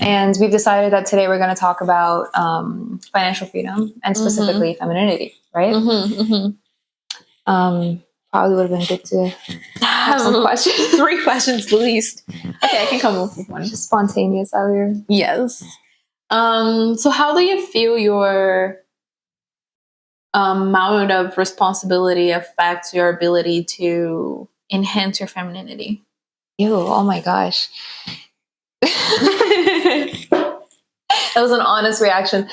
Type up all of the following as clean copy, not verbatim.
And we've decided that today we're going to talk about financial freedom and specifically femininity, right? Probably would have been good to have some questions. 3 questions at least. Okay, I can come up with one. Just spontaneous out here. Yes. So how do you feel your amount of responsibility affects your ability to enhance your femininity? Ew, oh my gosh. That was an honest reaction.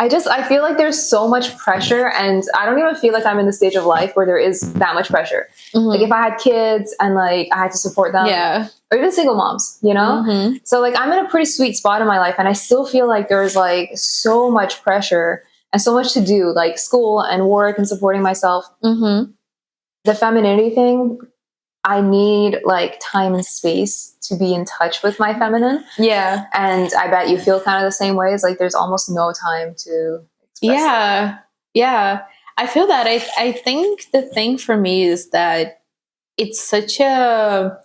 I feel like there's so much pressure, and I don't even feel like I'm in the stage of life where there is that much pressure. Like if I had kids and like I had to support them, or even single moms, you know? So like I'm in a pretty sweet spot in my life, and I still feel like there's like so much pressure and so much to do, like school and work and supporting myself. The femininity thing, I need like time and space to be in touch with my feminine. Yeah. And I bet you feel kind of the same way. It's like there's almost no time to express it. Yeah. I feel that. I think the thing for me is that it's such a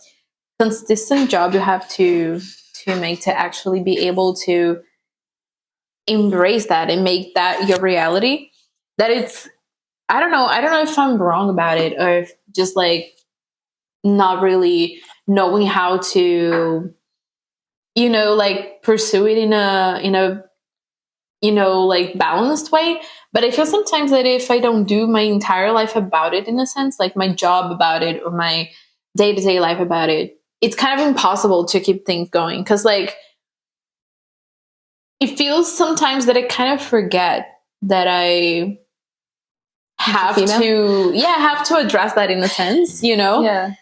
consistent job you have to make to actually be able to embrace that and make that your reality. That it's, I don't know if I'm wrong about it, or if just like not really knowing how to, you know, like pursue it in a you know, like balanced way. But I feel sometimes that if I don't do my entire life about it, in a sense, like my job about it or my day-to-day life about it, it's kind of impossible to keep things going. Because like it feels sometimes that I kind of forget that I have to address that in a sense, you know? Yeah.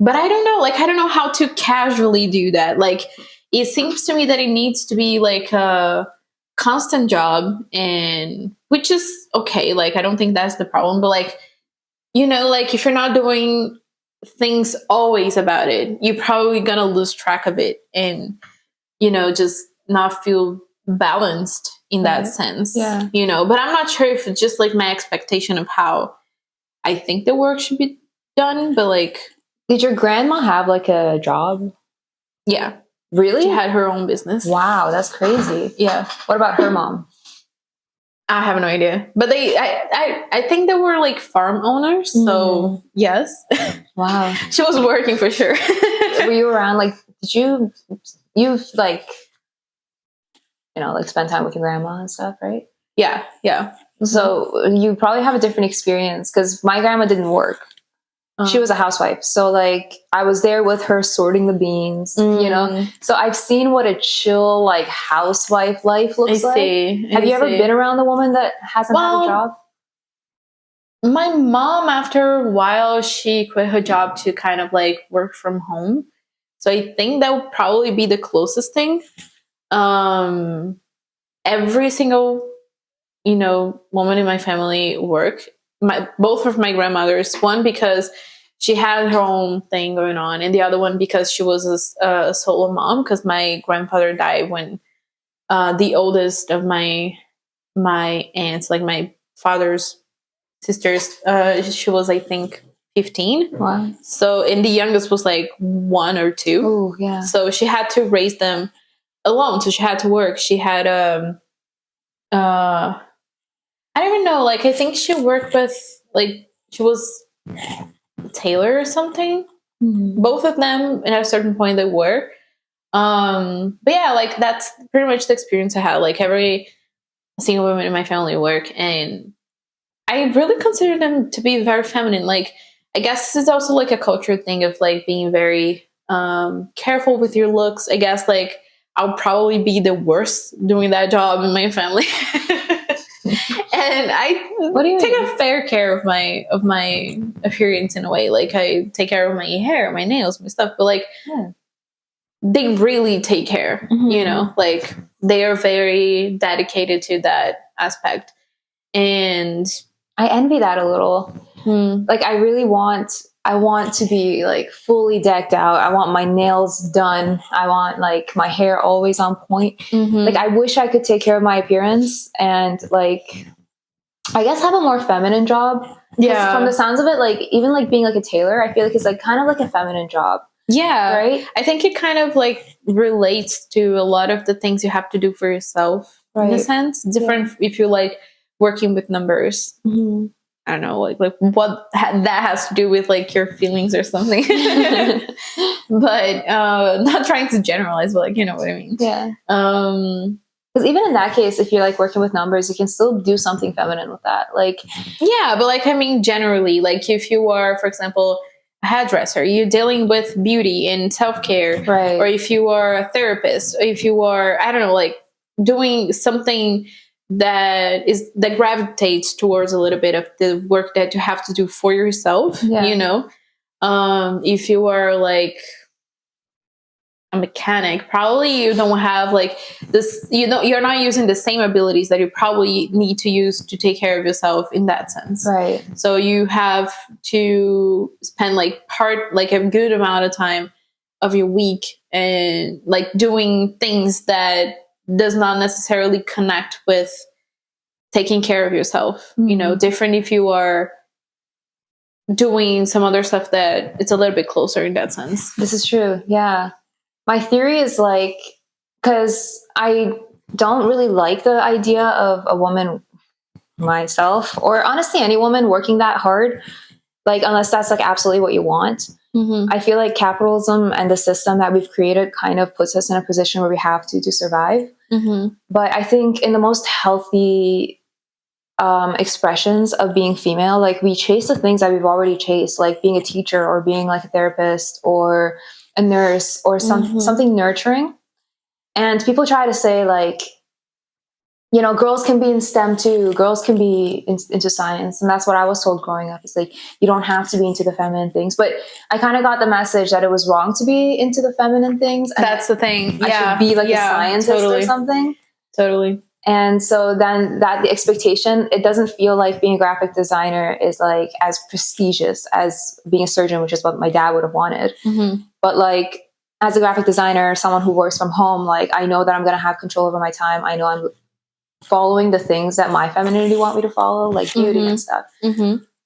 But I don't know, like, I don't know how to casually do that. Like, it seems to me that it needs to be like a constant job, and which is okay. Like, I don't think that's the problem, but like, you know, like if you're not doing things always about it, you're probably gonna lose track of it and, you know, just not feel balanced in that sense. Yeah. You know, but I'm not sure if it's just like my expectation of how I think the work should be done, but like, did your grandma have like a job? Yeah. Really? She had her own business. Wow, that's crazy. Yeah. What about her mom? I have no idea. But I think they were like farm owners, so yes. Wow. She was working for sure. Were you around, like, did you like, you know, like spend time with your grandma and stuff, right? Yeah. So you probably have a different experience, because my grandma didn't work. She was a housewife. So like I was there with her sorting the beans, you know? So I've seen what a chill, like housewife life looks like. Have you ever been around a woman that hasn't had a job? My mom, after a while, she quit her job to kind of like work from home. So I think that would probably be the closest thing. Every single, you know, woman in my family work. Both of my grandmothers, one because she had her own thing going on, and the other one because she was a solo mom, because my grandfather died when the oldest of my aunts, like my father's sisters, she was, I think, 15. Wow. So, and the youngest was like 1 or 2. Oh, yeah. So she had to raise them alone. So she had to work. She had I don't even know. Like, I think she worked with, like, she was a tailor or something. Both of them, at a certain point, they were. But yeah, like, that's pretty much the experience I had. Like, every single woman in my family work, and I really consider them to be very feminine. Like, I guess this is also like a culture thing of like being very careful with your looks. I guess like I'll probably be the worst doing that job in my family. And I take a fair care of my appearance in a way. Like I take care of my hair, my nails, my stuff, but like they really take care, you know, like they are very dedicated to that aspect. And I envy that a little. Like I really want to be like fully decked out. I want my nails done. I want like my hair always on point. Like I wish I could take care of my appearance and like I guess have a more feminine job. Yeah. From the sounds of it, like even like being like a tailor, I feel like it's like kind of like a feminine job. Yeah. Right. I think it kind of like relates to a lot of the things you have to do for yourself in a sense. Different if you like working with numbers. Mm-hmm. I don't know, like what that has to do with like your feelings or something. But not trying to generalize, but like, you know what I mean? Yeah. Because even in that case, if you're like working with numbers, you can still do something feminine with that. Like, yeah, but like, I mean, generally, like if you are, for example, a hairdresser, you're dealing with beauty and self-care, right. Or if you are a therapist, or if you are, I don't know, like doing something that gravitates towards a little bit of the work that you have to do for yourself, you know? If you are like a mechanic, probably you don't have like this, you know, you're not using the same abilities that you probably need to use to take care of yourself in that sense. Right. So you have to spend like a good amount of time of your week and like doing things that does not necessarily connect with taking care of yourself. You know, different if you are doing some other stuff that it's a little bit closer in that sense. This is true. Yeah. My theory is like, because I don't really like the idea of a woman myself, or honestly any woman working that hard, like unless that's like absolutely what you want. I feel like capitalism and the system that we've created kind of puts us in a position where we have to survive. But I think in the most healthy expressions of being female, like we chase the things that we've already chased, like being a teacher or being like a therapist or a nurse or something nurturing. And people try to say like, you know, girls can be in STEM too. Girls can be into science. And that's what I was told growing up. It's like, you don't have to be into the feminine things. But I kind of got the message that it was wrong to be into the feminine things. And that's the thing. I should be like a scientist or something. Totally. And so then that the expectation, it doesn't feel like being a graphic designer is like as prestigious as being a surgeon, which is what my dad would have wanted. But like as a graphic designer, someone who works from home, like I know that I'm going to have control over my time. I know I'm following the things that my femininity want me to follow, like beauty and stuff.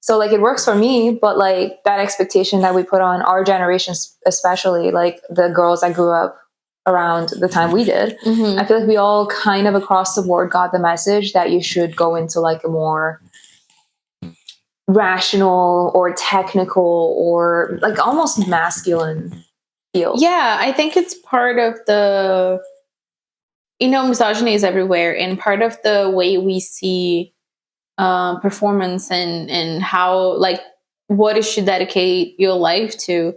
So like it works for me, but like that expectation that we put on our generation, especially like the girls that grew up around the time we did, I feel like we all kind of across the board got the message that you should go into like a more rational or technical or like almost masculine field. Yeah, I think it's part of the, you know, misogyny is everywhere, and part of the way we see performance and how like what you should dedicate your life to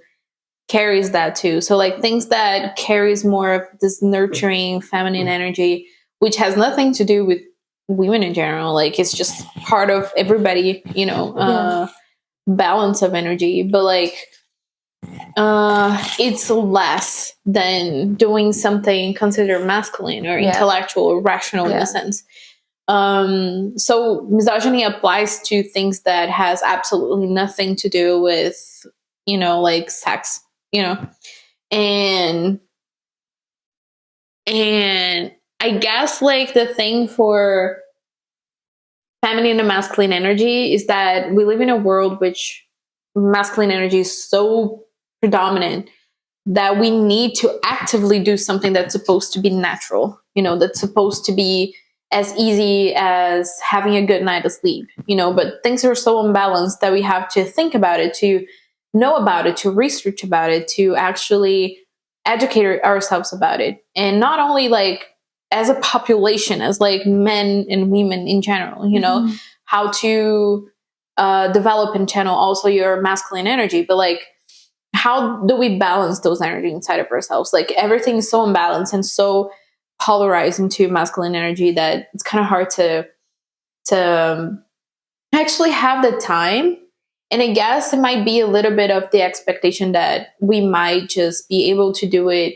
carries that too. So like things that carries more of this nurturing feminine energy, which has nothing to do with women in general. Like it's just part of everybody, you know, balance of energy. But like it's less than doing something considered masculine or intellectual or rational in a sense. So misogyny applies to things that has absolutely nothing to do with, you know, like sex, you know, and I guess like the thing for feminine and masculine energy is that we live in a world which masculine energy is so predominant that we need to actively do something that's supposed to be natural, you know, that's supposed to be as easy as having a good night of sleep, you know, but things are so unbalanced that we have to think about it, to know about it, to research about it, to actually educate ourselves about it. And not only like as a population, as like men and women in general, you know, how to develop and channel also your masculine energy, but like how do we balance those energy inside of ourselves? Like everything's so unbalanced and so polarized into masculine energy that it's kind of hard to actually have the time. And I guess it might be a little bit of the expectation that we might just be able to do it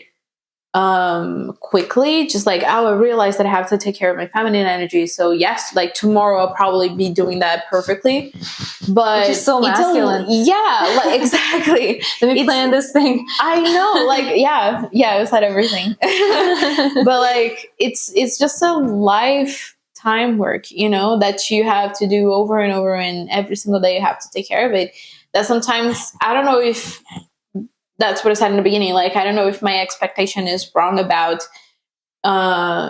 quickly, just like, oh, I realized that I have to take care of my feminine energy, so yes, like tomorrow I'll probably be doing that perfectly. But it's so masculine. Like exactly. Let me plan this thing. I know, like yeah, it's not everything. But like it's just a lifetime work, you know, that you have to do over and over, and every single day you have to take care of it. That sometimes, I don't know if that's what I said in the beginning. Like, I don't know if my expectation is wrong about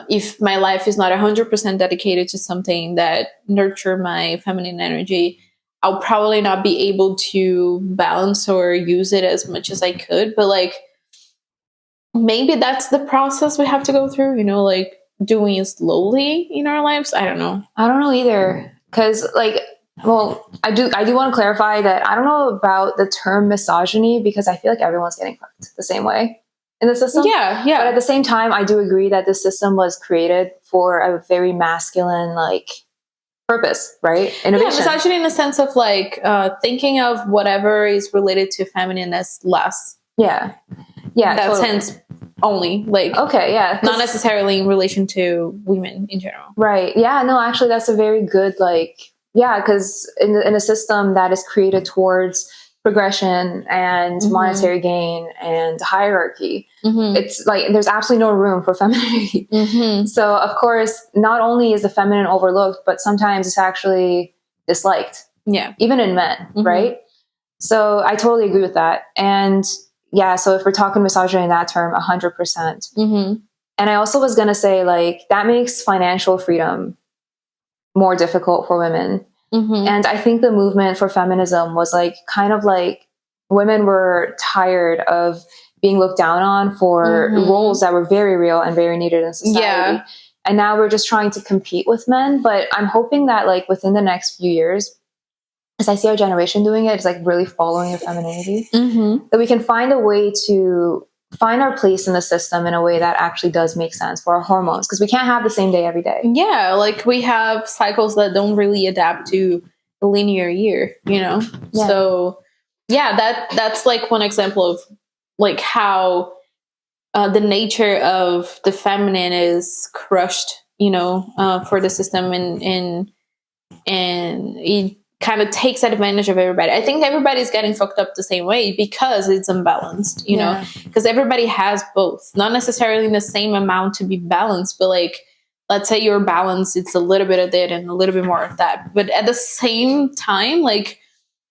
if my life is not 100% dedicated to something that nurture my feminine energy, I'll probably not be able to balance or use it as much as I could. But like, maybe that's the process we have to go through, you know, like doing it slowly in our lives. I don't know. I don't know either. Cause like, well, I do want to clarify that I don't know about the term misogyny because I feel like everyone's getting fucked the same way in the system. Yeah. But at the same time, I do agree that the system was created for a very masculine, like, purpose, right? Innovation. Yeah, misogyny in the sense of like thinking of whatever is related to feminine as less. Yeah. That totally. Sense only. Like, okay, yeah. Not necessarily in relation to women in general. Right. Yeah, no, actually that's a very good, like, yeah, because in a system that is created towards progression and monetary gain and hierarchy, it's like there's absolutely no room for femininity. So of course, not only is the feminine overlooked, but sometimes it's actually disliked. Yeah. Even in men, right? So I totally agree with that. And yeah, so if we're talking misogyny in that term, 100%. And I also was going to say, like, that makes financial freedom more difficult for women. And I think the movement for feminism was like kind of like women were tired of being looked down on for roles that were very real and very needed in society. Yeah. And now we're just trying to compete with men. But I'm hoping that like within the next few years, as I see our generation doing it, it's like really following your femininity, that we can find a way to find our place in the system in a way that actually does make sense for our hormones, because we can't have the same day every day. Yeah, like we have cycles that don't really adapt to a linear year, you know? Yeah. So yeah, that's like one example of like how the nature of the feminine is crushed, you know, for the system, and it kind of takes advantage of everybody. I think everybody's getting fucked up the same way because it's unbalanced, you know, because everybody has both, not necessarily in the same amount to be balanced, but like, let's say you're balanced, it's a little bit of that and a little bit more of that. But at the same time, like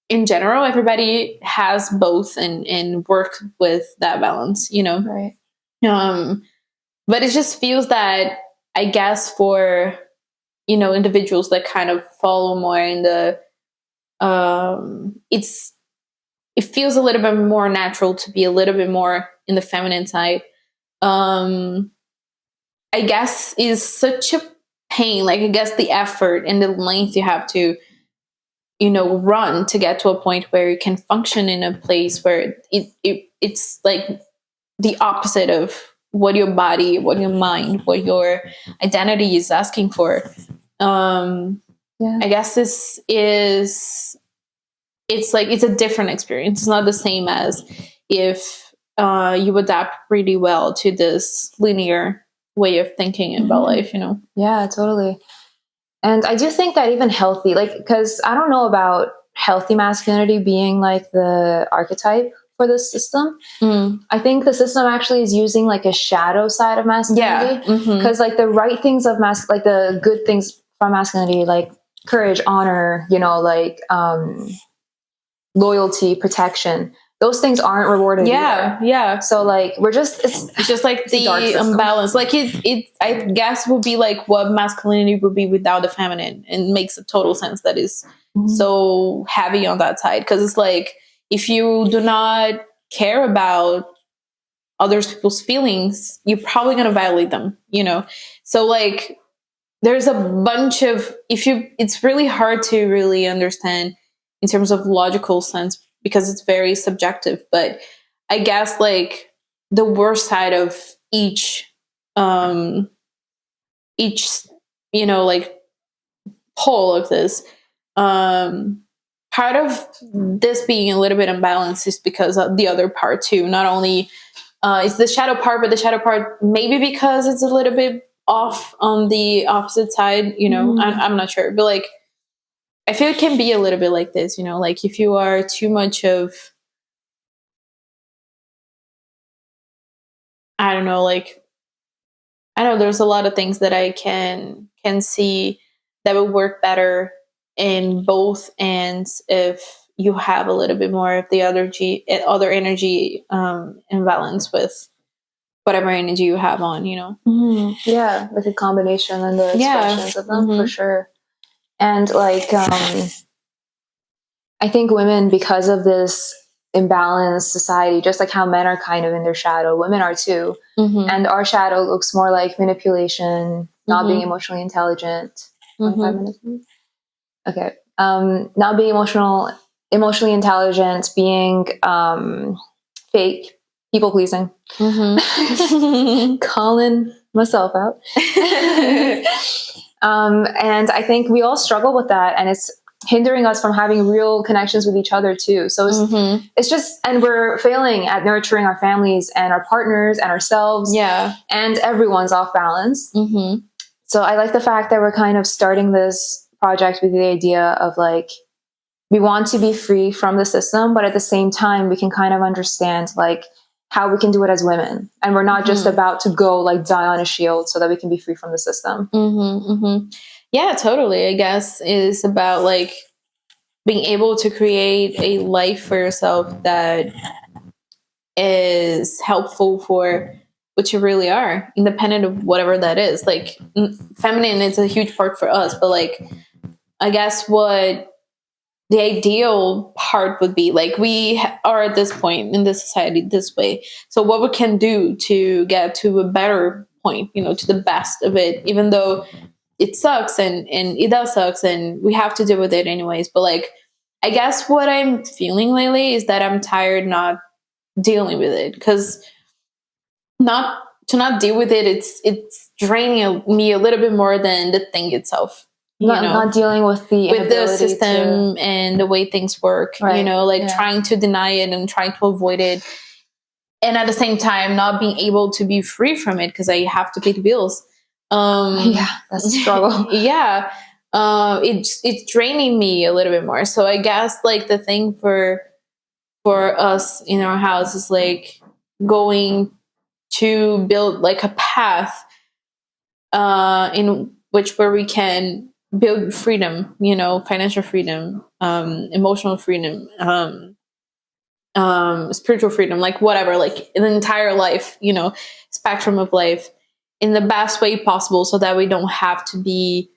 in general, everybody has both and work with that balance, you know? Right. But it just feels that, I guess, for, you know, individuals that kind of follow more in the, it feels a little bit more natural to be a little bit more in the feminine side. I guess is such a pain. Like, I guess the effort and the length you have to, you know, run to get to a point where you can function in a place where it's like the opposite of what your body, what your mind, what your identity is asking for. I guess this is, it's like, it's a different experience. It's not the same as if you adapt really well to this linear way of thinking about life, you know? Yeah, totally. And I do think that even healthy, like, because I don't know about healthy masculinity being like the archetype for this system. I think the system actually is using like a shadow side of masculinity, because like the right things of like the good things from masculinity, like courage, honor, you know, like loyalty, protection, those things aren't rewarded either. So like we're just, it's just like the imbalance. Like it I guess would be like what masculinity would be without the feminine, and makes a total sense that is so heavy on that side, because it's like, if you do not care about other people's feelings, you're probably going to violate them, you know? So like there's a bunch of, it's really hard to really understand in terms of logical sense, because it's very subjective. But I guess like the worst side of each, you know, like pole of this, part of this being a little bit imbalanced is because of the other part too. Not only it's the shadow part, but the shadow part maybe because it's a little bit off on the opposite side, you know. I'm not sure, but like I feel it can be a little bit like this, you know, like if you are too much of, I don't know, like I know there's a lot of things that I can see that would work better in both ends if you have a little bit more of the other energy imbalance with whatever energy you have on, Yeah, like a combination and the expressions of them, for sure. And like I think women, because of this imbalanced society, just like how men are kind of in their shadow, women are too. And our shadow looks more like manipulation, not being emotionally intelligent. 25 minutes. Okay. Not being emotionally intelligent, being fake, people pleasing. Calling myself out. And I think we all struggle with that, and it's hindering us from having real connections with each other too. So it's just, and we're failing at nurturing our families and our partners and ourselves. Yeah. And everyone's off balance. So I like the fact that we're kind of starting this project with the idea of like, we want to be free from the system, but at the same time, we can kind of understand like how we can do it as women. And we're not just about to go like die on a shield so that we can be free from the system. Yeah, totally. I guess it's about like being able to create a life for yourself that is helpful for what you really are, independent of whatever that is. Like feminine is a huge part for us, but like I guess what the ideal part would be, like we are at this point in the society this way, so what we can do to get to a better point, to the best of it, even though it sucks and it does sucks and we have to deal with it anyways. But like I guess what I'm feeling lately is that I'm tired not dealing with it, because not deal with it, it's draining me a little bit more than the thing itself. Not dealing with the system and the way things work, trying to deny it and trying to avoid it, and at the same time not being able to be free from it because I have to pay the bills. That's a struggle. It's draining me a little bit more. So I guess like the thing for us in our house is like going to build like a path in which where we can build freedom, financial freedom, emotional freedom, spiritual freedom, like whatever, like an entire life, spectrum of life in the best way possible, so that we don't have to be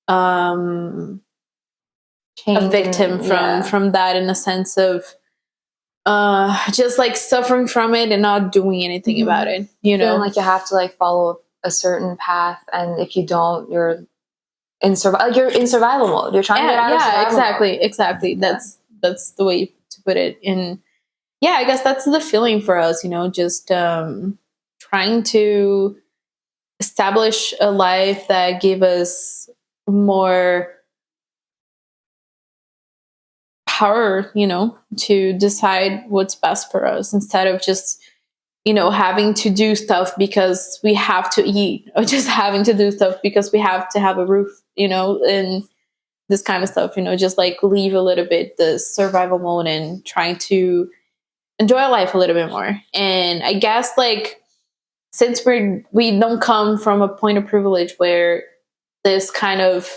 a victim from that, in a sense of just like suffering from it and not doing anything about it, feeling like you have to like follow a certain path, and if you don't, you're in survival mode. You're trying to get out of survival mode. Exactly. That's the way to put it. And yeah, I guess that's the feeling for us, just trying to establish a life that give us more power, to decide what's best for us, instead of just having to do stuff because we have to eat, or just having to do stuff because we have to have a roof, and this kind of stuff, just like leave a little bit the survival mode and trying to enjoy life a little bit more. And I guess like, since we don't come from a point of privilege where this kind of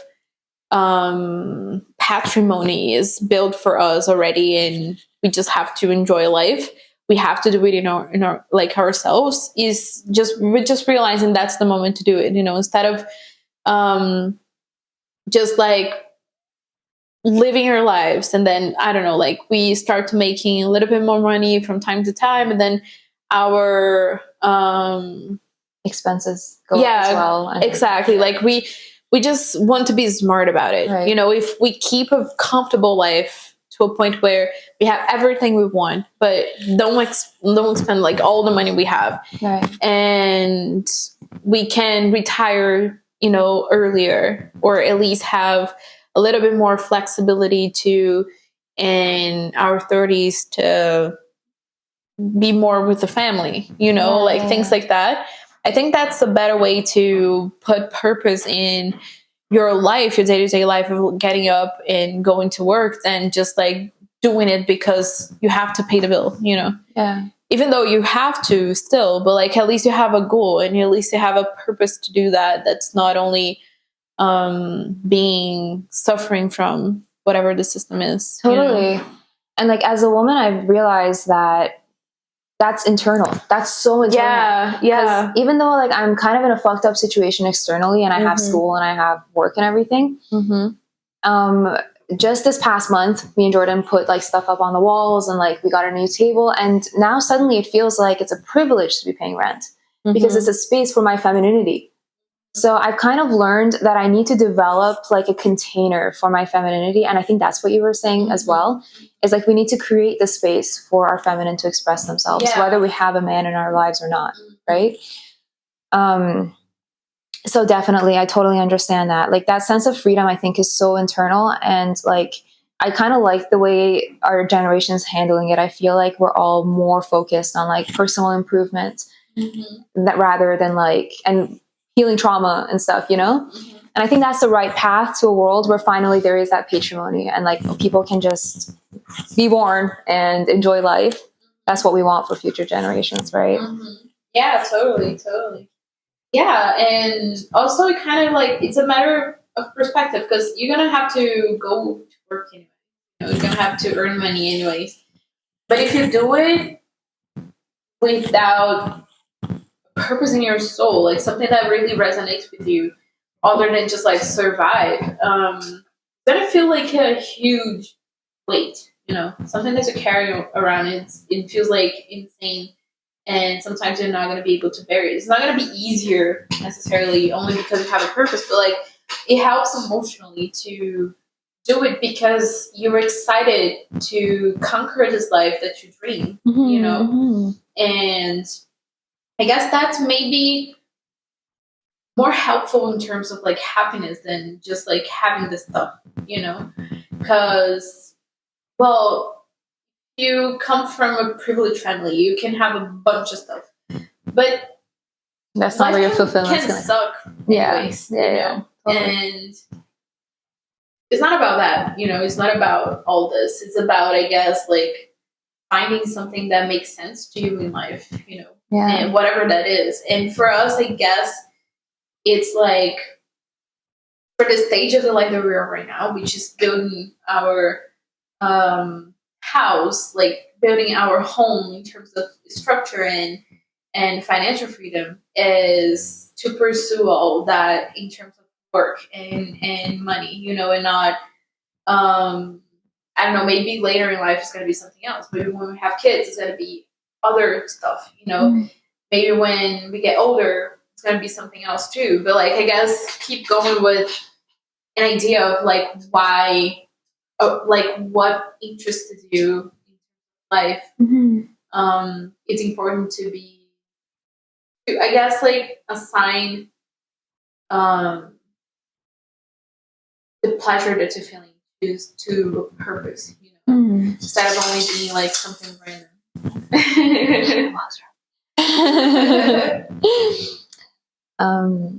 patrimony is built for us already, and we just have to enjoy life, we have to do it in our like ourselves, we're just realizing that's the moment to do it, instead of just like living our lives, and then I don't know, like we start making a little bit more money from time to time, and then our expenses go up as well. Exactly. Like we just want to be smart about it. Right. If we keep a comfortable life to a point where we have everything we want, but don't spend like all the money we have, right, and we can retire, earlier, or at least have a little bit more flexibility to, in our 30s, to be more with the family, like things like that. I think that's a better way to put purpose in your life, your day-to-day life, of getting up and going to work, than just like doing it because you have to pay the bill, Yeah. Even though you have to still, but like at least you have a goal, and at least you have a purpose to do that. That's not only being suffering from whatever the system is. Totally. And like as a woman, I've realized that that's internal. That's so internal. Yeah. Even though like I'm kind of in a fucked up situation externally, and I have school and I have work and everything. Just this past month, me and Jordan put like stuff up on the walls, and like we got a new table, and now suddenly it feels like it's a privilege to be paying rent because it's a space for my femininity. So I've kind of learned that I need to develop like a container for my femininity. And I think that's what you were saying as well, is like we need to create the space for our feminine to express themselves, whether we have a man in our lives or not, right? So definitely, I totally understand that. Like that sense of freedom, I think, is so internal. And like, I kind of like the way our generation is handling it. I feel like we're all more focused on like personal improvement that rather than like, and healing trauma and stuff, you know? And I think that's the right path to a world where finally there is that patrimony and like people can just be born and enjoy life. That's what we want for future generations, right? Yeah, totally. Yeah, and also it kind of like, it's a matter of perspective because you're going to have to go to work anyway. You're going to have to earn money anyways. But if you do it without purpose in your soul, like something that really resonates with you, other than just like survive, gonna feel like a huge weight, something that you carry around. It feels like insane, and sometimes you're not gonna be able to bear it. It's not gonna be easier necessarily, only because you have a purpose, but like it helps emotionally to do it because you're excited to conquer this life that you dream, and I guess that's maybe more helpful in terms of like happiness than just like having this stuff, because, well, you come from a privileged family, you can have a bunch of stuff, but that's not where your fulfillment can suck anyways, totally. And it's not about that, it's not about all this. It's about, I guess, like finding something that makes sense to you in life, and whatever that is. And for us, I guess it's like for the stage of the life that we're in right now, which is building our house, like building our home in terms of structure and financial freedom, is to pursue all that in terms of work and money, and not I don't know, maybe later in life it's going to be something else. Maybe when we have kids, it's going to be other stuff, Maybe when we get older, it's going to be something else too. But like, I guess keep going with an idea of like why, like what interested you in life. It's important to be, I guess, like assign the pleasure that you're feeling to purpose, instead of only being like something random.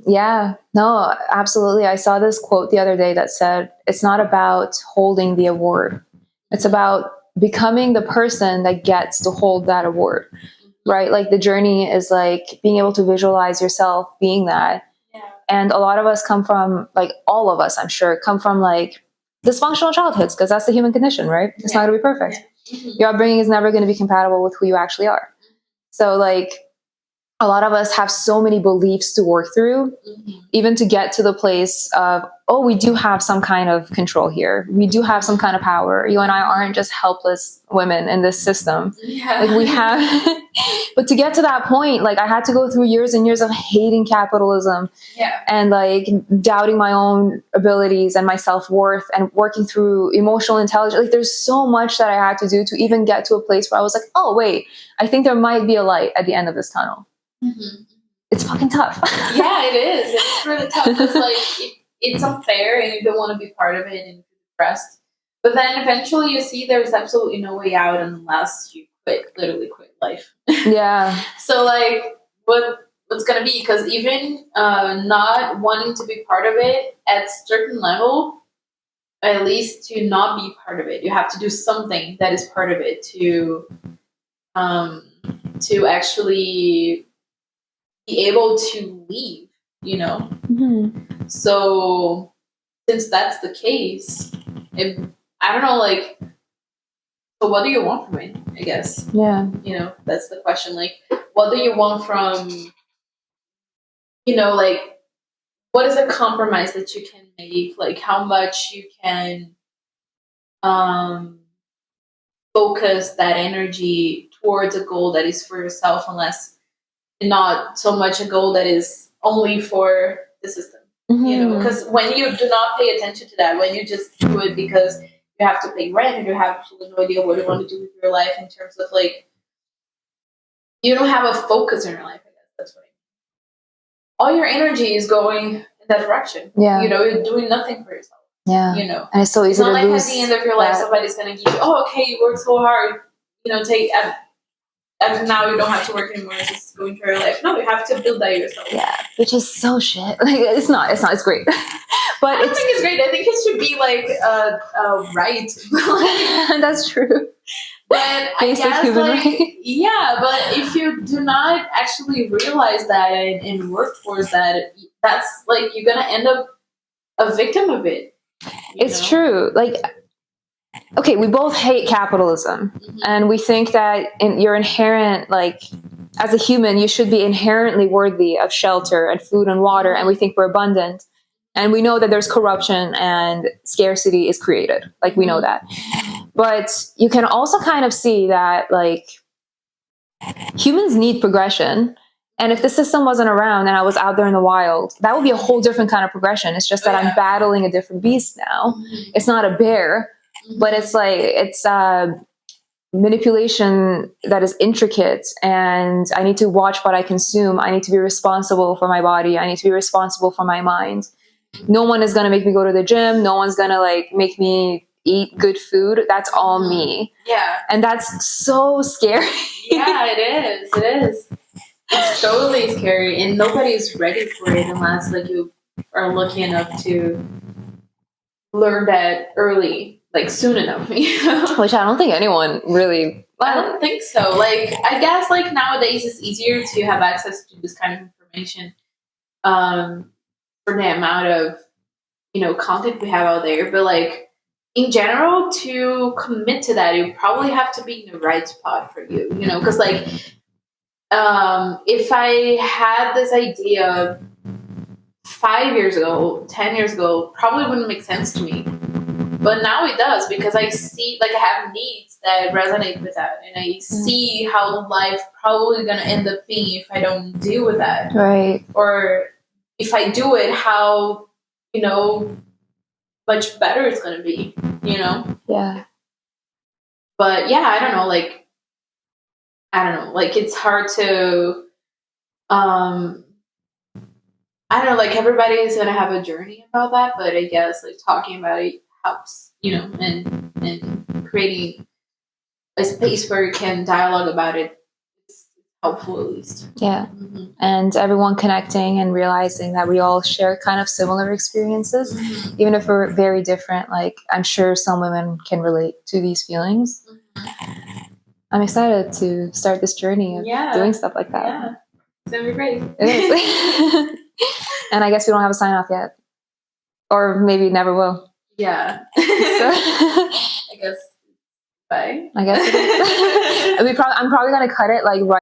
Yeah, no, absolutely. I saw this quote the other day that said, it's not about holding the award. It's about becoming the person that gets to hold that award, right? Like the journey is like being able to visualize yourself being that. Yeah. And a lot of us come from, like all of us, I'm sure, come from like dysfunctional childhoods, because that's the human condition, right? It's not going to be perfect. Your upbringing is never going to be compatible with who you actually are. So like, a lot of us have so many beliefs to work through, even to get to the place of, oh, we do have some kind of control here. We do have some kind of power. You and I aren't just helpless women in this system. Yeah. Like we have, but to get to that point, like I had to go through years and years of hating capitalism and like doubting my own abilities and my self-worth and working through emotional intelligence. Like there's so much that I had to do to even get to a place where I was like, oh, wait, I think there might be a light at the end of this tunnel. It's fucking tough. Yeah, it is. It's really tough. It's like it's unfair, and you don't want to be part of it, and you're depressed. But then eventually, you see there's absolutely no way out unless you literally quit life. Yeah. So like, what's gonna be? Because even not wanting to be part of it at a certain level, at least to not be part of it, you have to do something that is part of it to actually be able to leave, So since that's the case, I don't know, like So what do you want from it, I guess? Yeah. You know, that's the question. Like, what do you want from, you know, like, what is a compromise that you can make? Like, how much you can um, focus that energy towards a goal that is for yourself, unless not so much a goal that is only for the system. You know, because when you do not pay attention to that, when you just do it because you have to pay rent and you have absolutely no idea what you want to do with your life in terms of like, you don't have a focus in your life, I guess that's what I mean. All your energy is going in that direction. Yeah. You know, you're doing nothing for yourself. Yeah. You know. And it's so easy to like lose. At the end of your life, somebody's going to give you, oh, okay, you worked so hard. You know, and now you don't have to work anymore. It's just going through your life. No, you have to build that yourself. Yeah, which is so shit. Like it's not. It's great. But I don't think it's great. I think it should be like right. That's true. But basic I guess, human like, right. Yeah, but if you do not actually realize that and work towards that, that's like you're gonna end up a victim of it. It's true. Like, okay, we both hate capitalism, and we think that you're inherent, like, as a human, you should be inherently worthy of shelter and food and water, and we think we're abundant. And we know that there's corruption and scarcity is created. Like, we know that. But you can also kind of see that, like, humans need progression. And if the system wasn't around and I was out there in the wild, that would be a whole different kind of progression. It's just that I'm battling a different beast now. It's not a bear, but it's like, it's manipulation that is intricate, and I need to watch what I consume. I need to be responsible for my body. I need to be responsible for my mind. No one is going to make me go to the gym. No one's going to like make me eat good food. That's all me. Yeah. And that's so scary. Yeah, it is. It is. It's totally scary, and nobody's ready for it unless like you are lucky enough to learn that early, like soon enough. You know? Which I don't think anyone really. I don't think so. Like, I guess like nowadays it's easier to have access to this kind of information for the amount of, you know, content we have out there. But like in general, to commit to that, you probably have to be in the right spot for you. You know, because like if I had this idea 5 years ago, 10 years ago, probably wouldn't make sense to me. But now it does, because I see, like, I have needs that resonate with that. And I see how life probably going to end up being if I don't deal with that. Right. Or if I do it, how, you know, much better it's going to be, you know? Yeah. But yeah, I don't know, like, it's hard to, I don't know, like everybody's going to have a journey about that, but I guess like talking about it helps, you know, and creating a space where you can dialogue about it is helpful at least. Yeah. And everyone connecting and realizing that we all share kind of similar experiences, even if we're very different. Like, I'm sure some women can relate to these feelings. I'm excited to start this journey of doing stuff like that. Yeah. It's going to be great. It is. And I guess we don't have a sign off yet. Or maybe never will. Yeah. So, I guess, bye. I guess it is. I'm probably going to cut it like right